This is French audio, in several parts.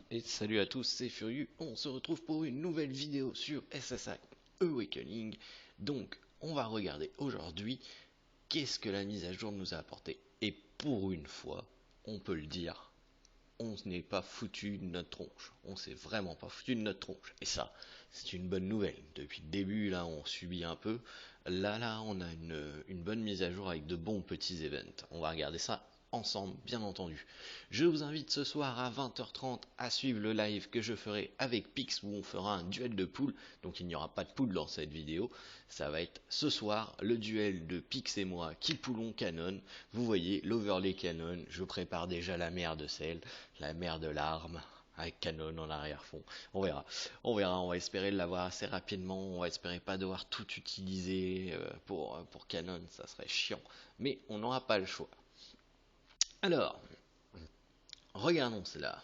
Et salut à tous, c'est Furieux, on se retrouve pour une nouvelle vidéo sur SSI Awakening. Donc, on va regarder aujourd'hui qu'est-ce que la mise à jour nous a apporté. Et pour une fois, on peut le dire, on n'est pas foutu de notre tronche. On s'est vraiment pas foutu de notre tronche. Et ça, c'est une bonne nouvelle. Depuis le début, là, on subit un peu. Là, on a une bonne mise à jour avec de bons petits events. On va regarder ça ensemble, bien entendu. Je vous invite ce soir à 20h30 à suivre le live que je ferai avec Pix où on fera un duel de poules. Donc il n'y aura pas de poule dans cette vidéo. Ça va être ce soir le duel de Pix et moi qui poulons canon. Vous voyez l'overlay canon. Je prépare déjà la mer de sel, la mer de larmes avec canon en arrière-fond. On verra. On va espérer l'avoir assez rapidement. On va espérer pas devoir tout utiliser pour canon. Ça serait chiant. Mais on n'aura pas le choix. Alors, regardons cela.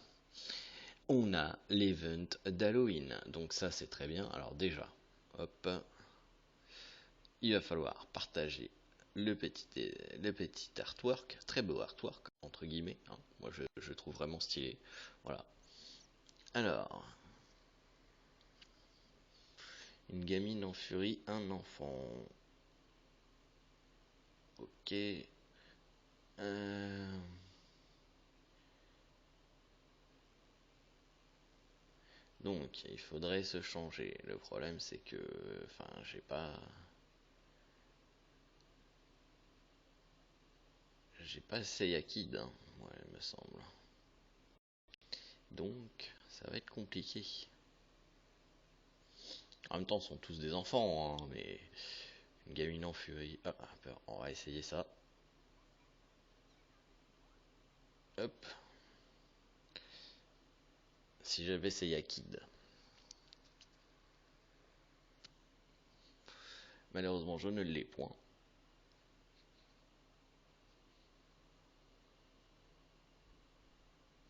On a l'event d'Halloween. Donc ça c'est très bien. Alors déjà, hop, il va falloir partager le petit artwork. Très beau artwork, entre guillemets. Hein. Moi je trouve vraiment stylé. Voilà. Alors, une gamine en furie, un enfant. Ok. Euh, Donc il faudrait se changer. Le problème c'est que, enfin, j'ai pas Seiyakid, hein, moi il me semble. Donc ça va être compliqué. En même temps, ce sont tous des enfants, hein, mais une gamine en furie. Ah, peur. On va essayer ça. Hop. Si j'avais Seiyakid. Malheureusement, je ne l'ai point.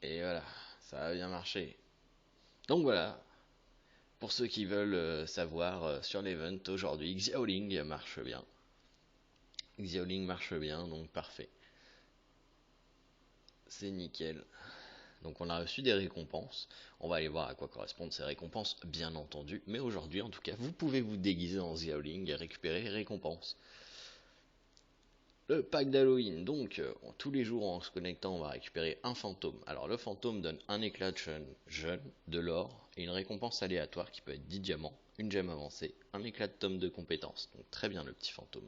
Et voilà, ça a bien marché. Donc voilà, pour ceux qui veulent savoir sur l'event aujourd'hui, Xiaoling marche bien. Xiaoling marche bien, donc parfait. C'est nickel. Donc on a reçu des récompenses. On va aller voir à quoi correspondent ces récompenses, bien entendu. Mais aujourd'hui, en tout cas, vous pouvez vous déguiser en Xiaoling et récupérer les récompenses. Le pack d'Halloween, donc tous les jours en se connectant on va récupérer un fantôme. Alors le fantôme donne un éclat de jeune, de l'or et une récompense aléatoire qui peut être 10 diamants, une gemme avancée, un éclat de tome de compétences. Donc très bien le petit fantôme.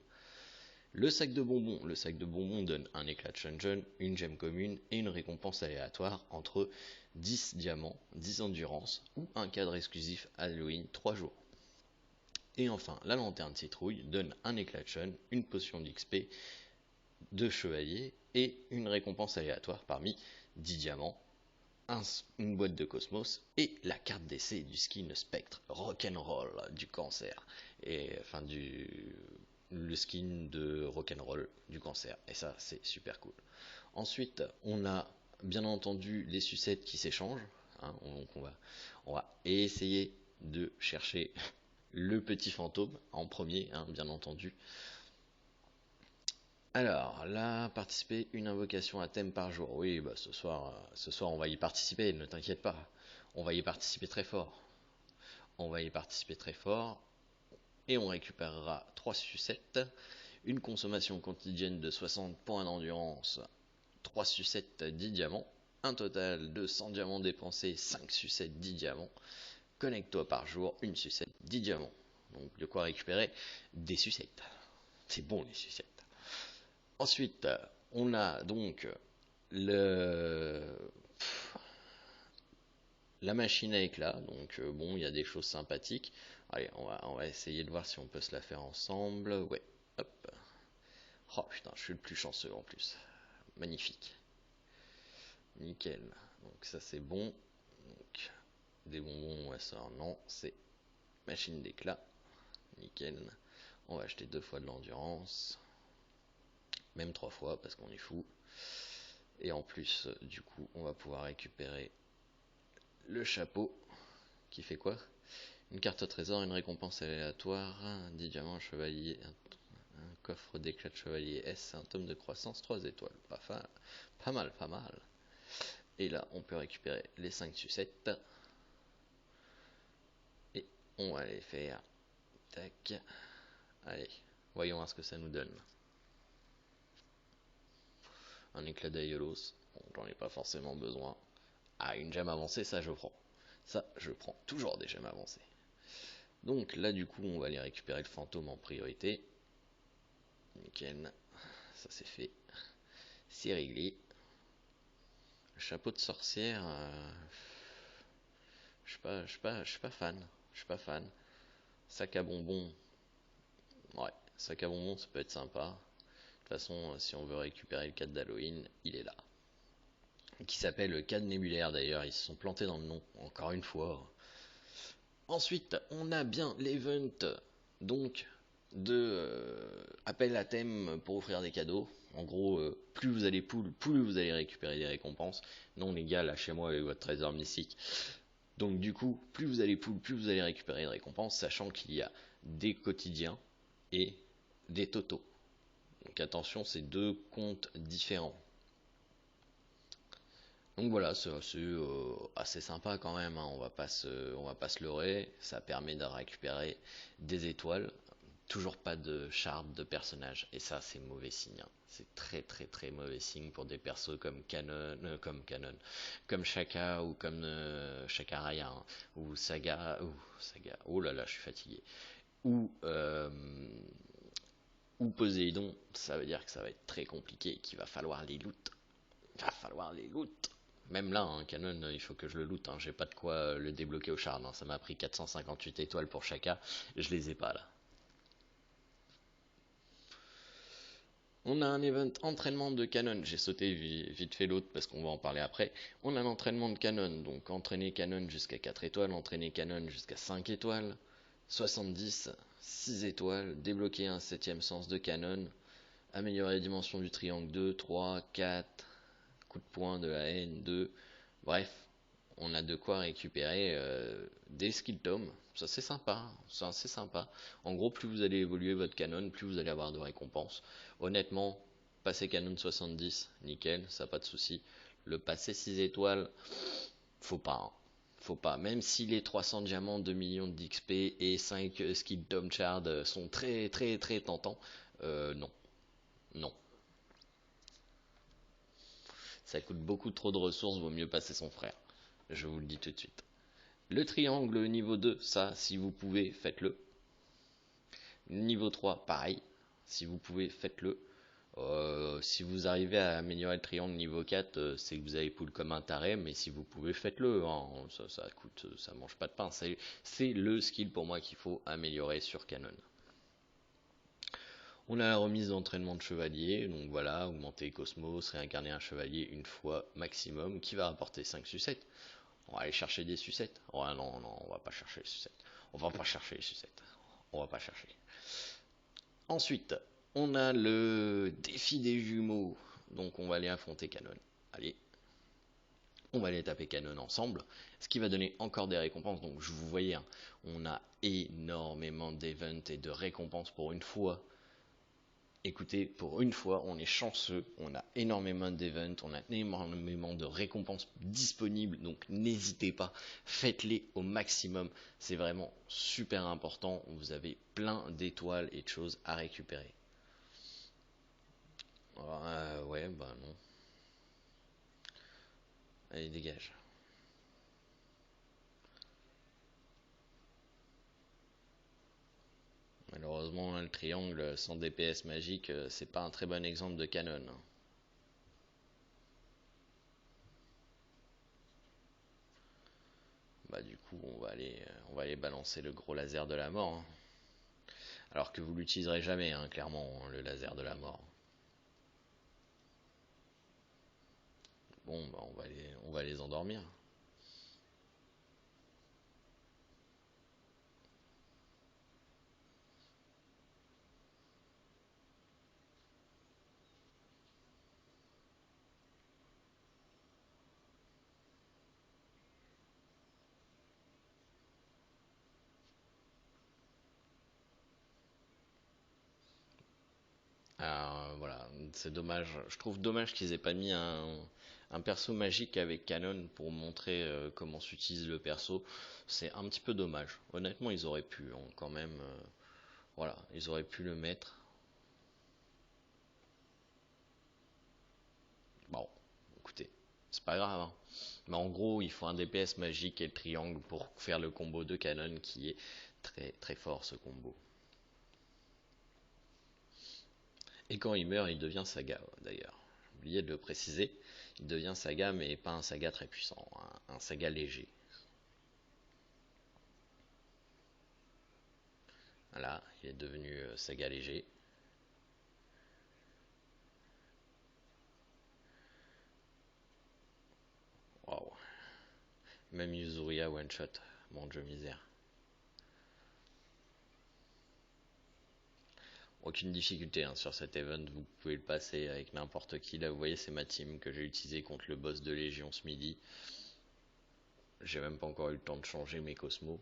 Le sac de bonbons donne un éclat de jeune, une gemme commune et une récompense aléatoire entre 10 diamants, 10 endurance ou un cadre exclusif Halloween 3 jours. Et enfin, la lanterne citrouille donne un éclat de jeune, une potion d'XP, 2 chevaliers et une récompense aléatoire parmi 10 diamants, une boîte de cosmos et la carte d'essai du skin spectre rock'n'roll du cancer. Et enfin le skin de rock'n'roll du cancer. Et ça c'est super cool. Ensuite on a bien entendu les sucettes qui s'échangent. Hein, donc on va essayer de chercher le petit fantôme en premier, hein, bien entendu. Alors, là, participer une invocation à thème par jour. Oui, bah ce soir on va y participer, ne t'inquiète pas. On va y participer très fort. On va y participer très fort. Et on récupérera 3 sucettes, une consommation quotidienne de 60 points d'endurance, 3 sucettes 10 diamants, un total de 100 diamants dépensés, 5 sucettes 10 diamants. Connecte-toi par jour, une sucette 10 diamants. Donc de quoi récupérer des sucettes. C'est bon les sucettes. Ensuite, on a donc le la machine à éclat. Donc bon, il y a des choses sympathiques. Allez, on va essayer de voir si on peut se la faire ensemble. Ouais, hop. Oh putain, je suis le plus chanceux en plus. Magnifique. Nickel. Donc ça c'est bon. Donc des bonbons, ouais ça non, c'est machine d'éclat. Nickel. On va acheter 2 fois de l'endurance. Même 3 fois parce qu'on est fou. Et en plus, du coup, on va pouvoir récupérer le chapeau qui fait quoi? Une carte au trésor, une récompense aléatoire, 10 diamants, chevalier, un coffre d'éclat de chevalier S, un tome de croissance, 3 étoiles. Pas mal, pas mal. Et là, on peut récupérer les 5 sucettes. Et on va les faire. Tac. Allez, voyons voir ce que ça nous donne. Un éclat d'Aiolos. Bon, j'en ai pas forcément besoin. Ah, une gemme avancée, ça je prends. Ça, je prends toujours des gemmes avancées. Donc là, du coup, on va aller récupérer le fantôme en priorité. Nickel. Ça c'est fait. C'est réglé. Le chapeau de sorcière. Je suis pas fan. Je suis pas fan. Sac à bonbons. Ouais, sac à bonbons, ça peut être sympa. De toute façon, si on veut récupérer le cadre d'Halloween, il est là. Qui s'appelle le cadre nébulaire d'ailleurs. Ils se sont plantés dans le nom, encore une fois. Ensuite, on a bien l'event donc de appel à thème pour offrir des cadeaux. En gros, plus vous allez pool, plus vous allez récupérer des récompenses. Non les gars, lâchez-moi avec votre trésor mystique. Donc du coup, plus vous allez pool, plus vous allez récupérer des récompenses, sachant qu'il y a des quotidiens et des totaux. Donc attention, c'est deux comptes différents. Donc voilà, c'est assez sympa quand même, hein. On va pas se leurrer. Ça permet de récupérer des étoiles. Toujours pas de charte de personnage. Et ça, c'est mauvais signe, hein. C'est très très très mauvais signe pour des persos comme comme Shaka ou comme Shaka Raya, hein, ou Saga. Oh là là, je suis fatigué. Ou ou Poséidon. Ça veut dire que ça va être très compliqué, qu'il va falloir les loot. Il va falloir les loot. Même là, hein, Canon, il faut que je le loot, hein. J'ai pas de quoi le débloquer au charme, hein. Ça m'a pris 458 étoiles pour chacun. Je les ai pas là. On a un event entraînement de Canon. J'ai sauté vite fait l'autre parce qu'on va en parler après. On a l'entraînement de Canon. Donc entraîner Canon jusqu'à 4 étoiles, entraîner Canon jusqu'à 5 étoiles, 70, 6 étoiles, débloquer un 7ème sens de Canon, améliorer les dimensions du triangle 2, 3, 4, coup de poing de la haine 2. Bref, on a de quoi récupérer des skill tomes. Ça c'est sympa, ça c'est sympa. En gros, plus vous allez évoluer votre canon, plus vous allez avoir de récompenses. Honnêtement, passer canon 70, nickel, ça pas de souci. Le passer 6 étoiles, faut pas, hein. Faut pas. Même si les 300 diamants, 2 millions d'XP et 5 skill tome shard sont très très très tentants, non, non. Ça coûte beaucoup trop de ressources, vaut mieux passer son frère. Je vous le dis tout de suite. Le triangle niveau 2, ça, si vous pouvez, faites-le. Niveau 3, pareil. Si vous pouvez, faites-le. Si vous arrivez à améliorer le triangle niveau 4, c'est que vous avez pool comme un taré, mais si vous pouvez, faites-le, hein. Ça coûte, ça mange pas de pain. C'est le skill pour moi qu'il faut améliorer sur Canon. On a la remise d'entraînement de chevalier, donc voilà, augmenter Cosmos, réincarner un chevalier une fois maximum, qui va rapporter 5 sucettes. On va aller chercher des sucettes. Oh non, non, on va pas chercher les sucettes. On va pas chercher les sucettes. On va pas chercher. Ensuite, on a le défi des jumeaux. Donc on va aller affronter Canon. Allez, on va aller taper Canon ensemble. Ce qui va donner encore des récompenses. Donc je vous voyais, hein, on a énormément d'events et de récompenses pour une fois. Écoutez, pour une fois, on est chanceux, on a énormément d'events, on a énormément de récompenses disponibles, donc n'hésitez pas, faites-les au maximum, c'est vraiment super important, vous avez plein d'étoiles et de choses à récupérer. Ouais, bah non. Allez, dégage. Malheureusement, le triangle sans DPS magique, c'est pas un très bon exemple de canon, hein. Bah du coup, on va aller balancer le gros laser de la mort, hein. Alors que vous l'utiliserez jamais, hein, clairement, hein, le laser de la mort. Bon, bah on va les endormir. Alors voilà, c'est dommage. Je trouve dommage qu'ils aient pas mis un un perso magique avec Canon pour montrer comment s'utilise le perso, c'est un petit peu dommage. Honnêtement, ils auraient pu quand même, voilà, ils auraient pu le mettre. Bon, écoutez, c'est pas grave, hein. Mais en gros, il faut un DPS magique et le triangle pour faire le combo de Canon qui est très très fort ce combo. Et quand il meurt, il devient Saga d'ailleurs. J'ai oublié de le préciser. Il devient Saga, mais pas un Saga très puissant, un Saga léger. Voilà, il est devenu Saga léger. Waouh. Même Yuzuria one shot. Mon dieu misère. Aucune difficulté hein, sur cet event, vous pouvez le passer avec n'importe qui. Là, vous voyez, c'est ma team que j'ai utilisé contre le boss de Légion ce midi. J'ai même pas encore eu le temps de changer mes cosmos.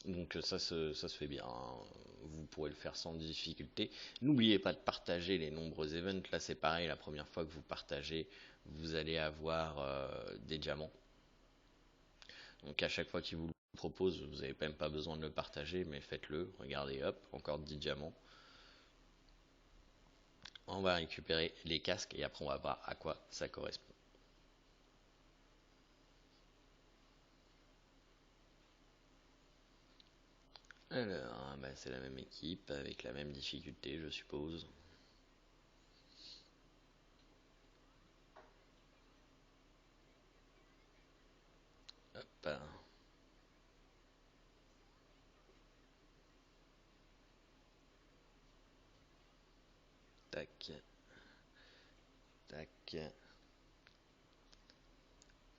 Donc ça se fait bien, hein. Vous pourrez le faire sans difficulté. N'oubliez pas de partager les nombreux events. Là c'est pareil, la première fois que vous partagez, vous allez avoir des diamants. Donc à chaque fois qu'il vous le propose, vous n'avez même pas besoin de le partager, mais faites-le. Regardez, hop, encore 10 diamants. On va récupérer les casques et après on va voir à quoi ça correspond. Alors, bah, c'est la même équipe avec la même difficulté, je suppose. Hop. Tac. Tac.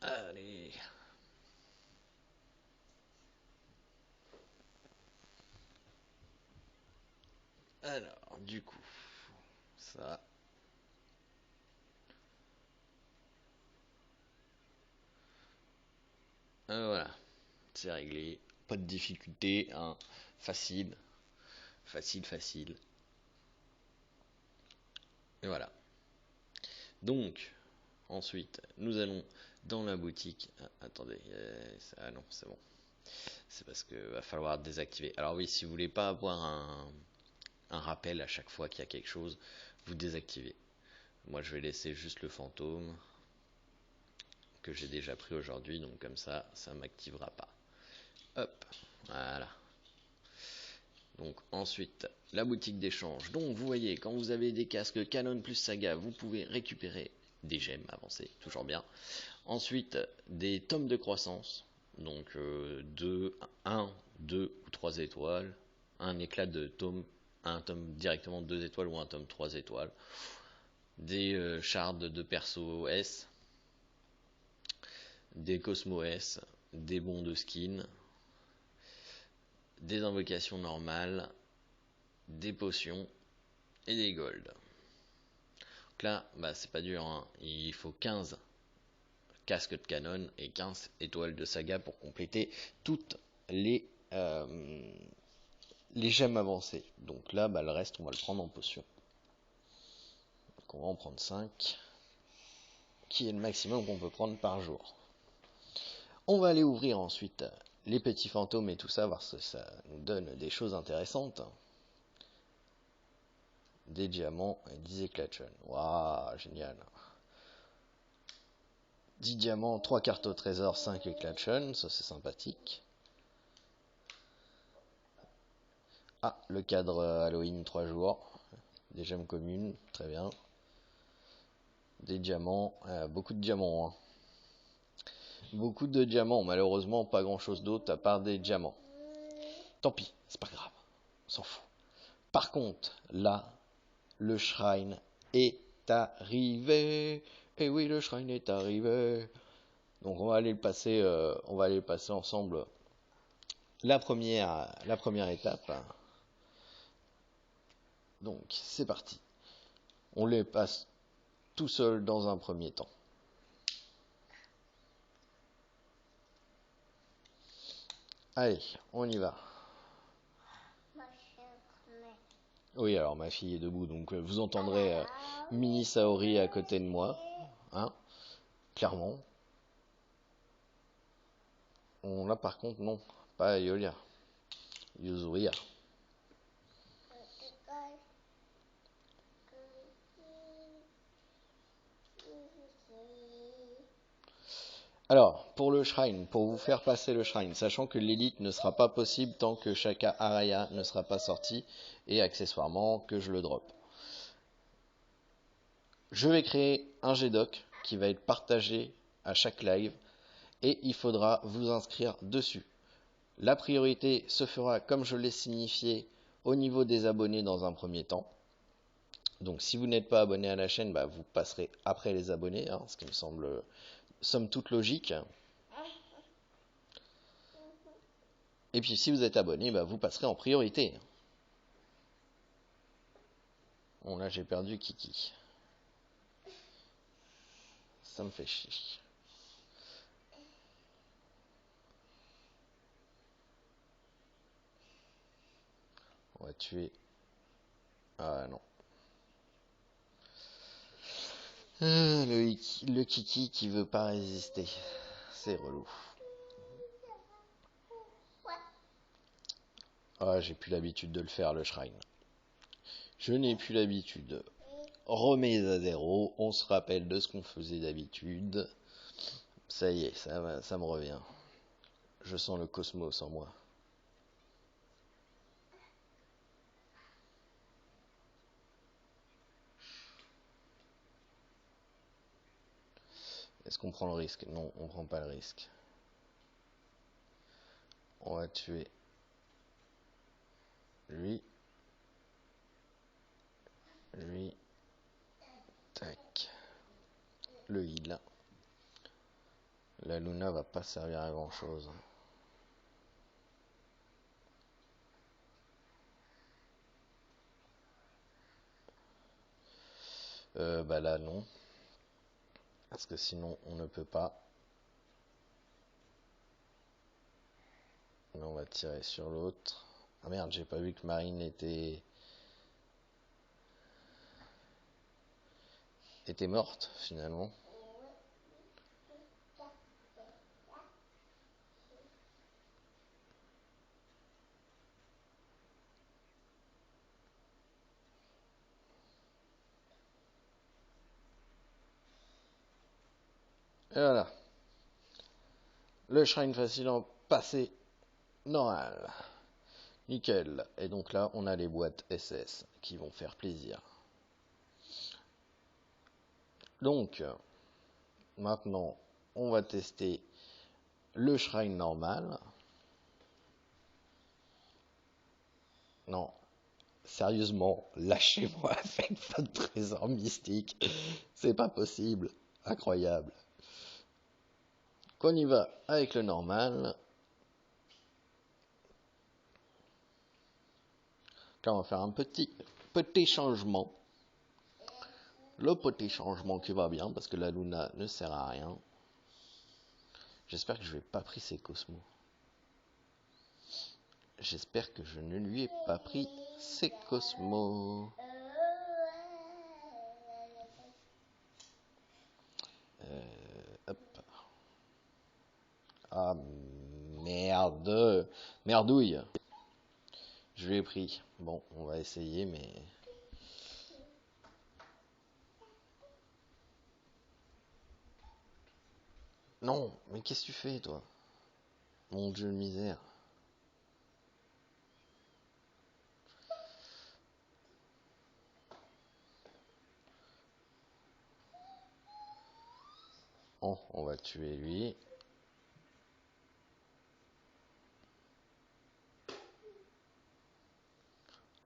Allez. Alors, du coup, ça. Voilà, c'est réglé. Pas de difficulté, hein. Facile, facile, facile. Et voilà. Donc, ensuite, nous allons dans la boutique. Ah, attendez, ah non, c'est bon. C'est parce que va falloir désactiver. Alors oui, si vous voulez pas avoir un rappel à chaque fois qu'il y a quelque chose, vous désactivez. Moi, je vais laisser juste le fantôme que j'ai déjà pris aujourd'hui, donc comme ça m'activera pas. Hop, voilà. Donc ensuite, la boutique d'échange. Donc vous voyez, quand vous avez des casques Canon plus Saga, vous pouvez récupérer des gemmes avancées, toujours bien. Ensuite, des tomes de croissance. Donc 2, 1, 2 ou 3 étoiles. Un éclat de tome, un tome directement 2 étoiles ou un tome 3 étoiles. Des shards de perso S. Des Cosmo S. Des bons de skin. Des invocations normales. Des potions et des gold. Donc là, bah, c'est pas dur, hein. Il faut 15 casques de canon et 15 étoiles de saga pour compléter toutes euh, les gemmes avancées. Donc là, bah, le reste, on va le prendre en potion. Donc on va en prendre 5, qui est le maximum qu'on peut prendre par jour. On va aller ouvrir ensuite les petits fantômes et tout ça, voir si ça nous donne des choses intéressantes. Des diamants et 10 éclatchons. Waouh, génial. 10 diamants, 3 cartes au trésor, 5 éclatchons, ça c'est sympathique. Ah, le cadre Halloween 3 jours. Des gemmes communes, très bien. Des diamants, beaucoup de diamants. Hein. Beaucoup de diamants, malheureusement pas grand chose d'autre à part des diamants. Tant pis, c'est pas grave, on s'en fout. Par contre, là, le shrine est arrivé. Et oui, le shrine est arrivé. Donc on va aller le passer ensemble. La première étape. Donc c'est parti. On les passe tout seul dans un premier temps. Allez, on y va. Oui, alors ma fille est debout, donc vous entendrez Mini Saori à côté de moi. Hein. clairement. Là par contre non, pas Eolia. Yuzuria. Alors, pour le shrine, pour vous faire passer le shrine, sachant que l'élite ne sera pas possible tant que Shaka Araya ne sera pas sorti, et accessoirement que je le drop. Je vais créer un GDoc qui va être partagé à chaque live, et il faudra vous inscrire dessus. La priorité se fera, comme je l'ai signifié, au niveau des abonnés dans un premier temps. Donc si vous n'êtes pas abonné à la chaîne, vous passerez après les abonnés, ce qui me semble somme toute logique. Et puis si vous êtes abonné, vous passerez en priorité. Bon là j'ai perdu Kiki. Ça me fait chier. On va tuer. Ah non. Le Kiki qui veut pas résister. C'est relou. Ah, j'ai plus l'habitude de le faire, le shrine. Je n'ai plus l'habitude. Remets à zéro, on se rappelle de ce qu'on faisait d'habitude. Ça y est, ça me revient. Je sens le cosmos en moi. Est-ce qu'on prend le risque? Non, on prend pas le risque. On va tuer lui. Lui. Tac. Le heal. La Luna va pas servir à grand chose. Là non. Parce que sinon on ne peut pas. On va tirer sur l'autre. Ah merde, j'ai pas vu que Marine était morte finalement. Et voilà. Le shrine facile en passé normal. Nickel. Et donc là, on a les boîtes SS qui vont faire plaisir. Donc, maintenant, on va tester le shrine normal. Non, sérieusement, lâchez-moi avec votre trésor mystique. C'est pas possible. Incroyable. Qu'on y va avec le normal. Là, on va faire un petit changement. Le petit changement qui va bien, parce que la Luna ne sert à rien. J'espère que je vais pas pris ses cosmos. J'espère que je ne lui ai pas pris ses cosmos. Hop. Ah merde. Merdouille. Je l'ai pris. Bon, on va essayer, mais... Non, mais qu'est-ce que tu fais, toi? Mon dieu de misère. Bon, on va tuer lui.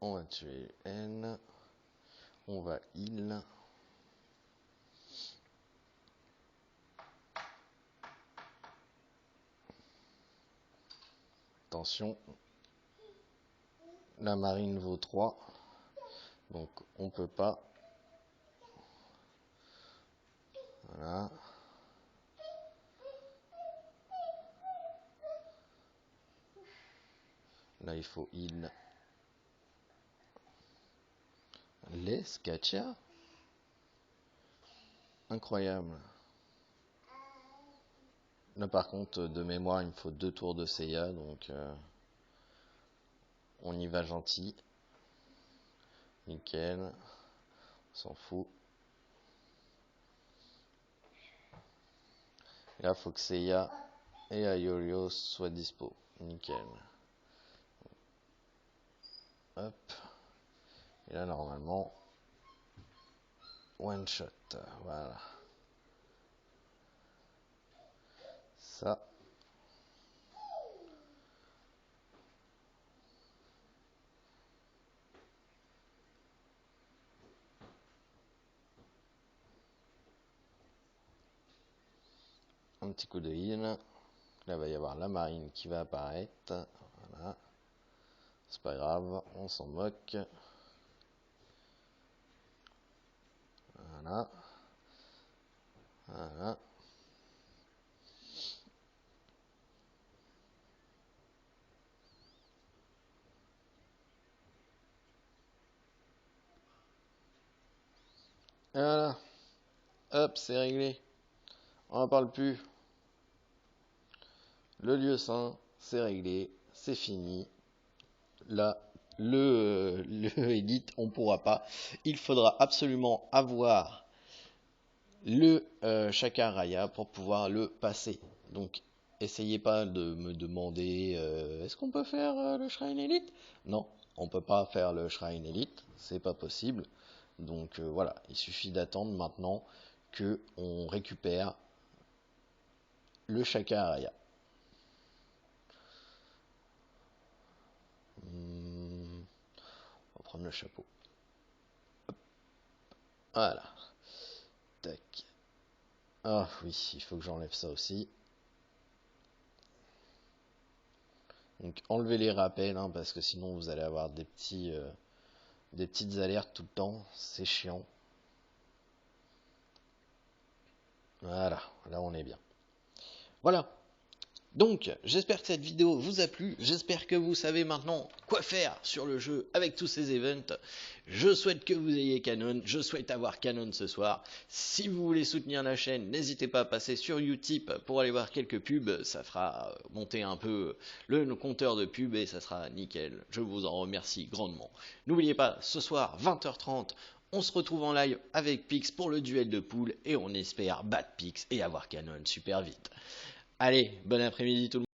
On va tuer N. On va heal. Attention. La marine vaut 3. Donc on peut pas. Voilà. Là il faut heal. Les Skatia. Incroyable. Là par contre de mémoire il me faut 2 tours de Seiya, donc on y va gentil. Nickel. On s'en fout. Et là faut que Seiya et Aurelios soient dispo. Nickel. Hop. Et là normalement one shot. Voilà. Ça. Un petit coup de heal. Là il va y avoir la marine qui va apparaître. Voilà. C'est pas grave, on s'en moque. Voilà. Voilà. Voilà. Hop, c'est réglé. On n'en parle plus. Le lieu saint, c'est réglé. C'est fini. Là, le edit, on pourra pas. Il faudra absolument avoir le Shakaraya pour pouvoir le passer. Donc, essayez pas de me demander est-ce qu'on peut faire le Shrine Elite? Non, on peut pas faire le Shrine Elite, c'est pas possible. Donc voilà, il suffit d'attendre maintenant que on récupère le Shakaraya. On va prendre le chapeau. Hop. Voilà. Tac. Ah oui, il faut que j'enlève ça aussi. Donc enlevez les rappels, hein, parce que sinon vous allez avoir des petites alertes tout le temps, c'est chiant. Voilà, là on est bien. Voilà. Donc, j'espère que cette vidéo vous a plu, j'espère que vous savez maintenant quoi faire sur le jeu avec tous ces events. Je souhaite que vous ayez Canon, je souhaite avoir Canon ce soir. Si vous voulez soutenir la chaîne, n'hésitez pas à passer sur Utip pour aller voir quelques pubs, ça fera monter un peu le compteur de pubs et ça sera nickel. Je vous en remercie grandement. N'oubliez pas, ce soir, 20h30, on se retrouve en live avec Pix pour le duel de poules et on espère battre Pix et avoir Canon super vite. Allez, bon après-midi tout le monde.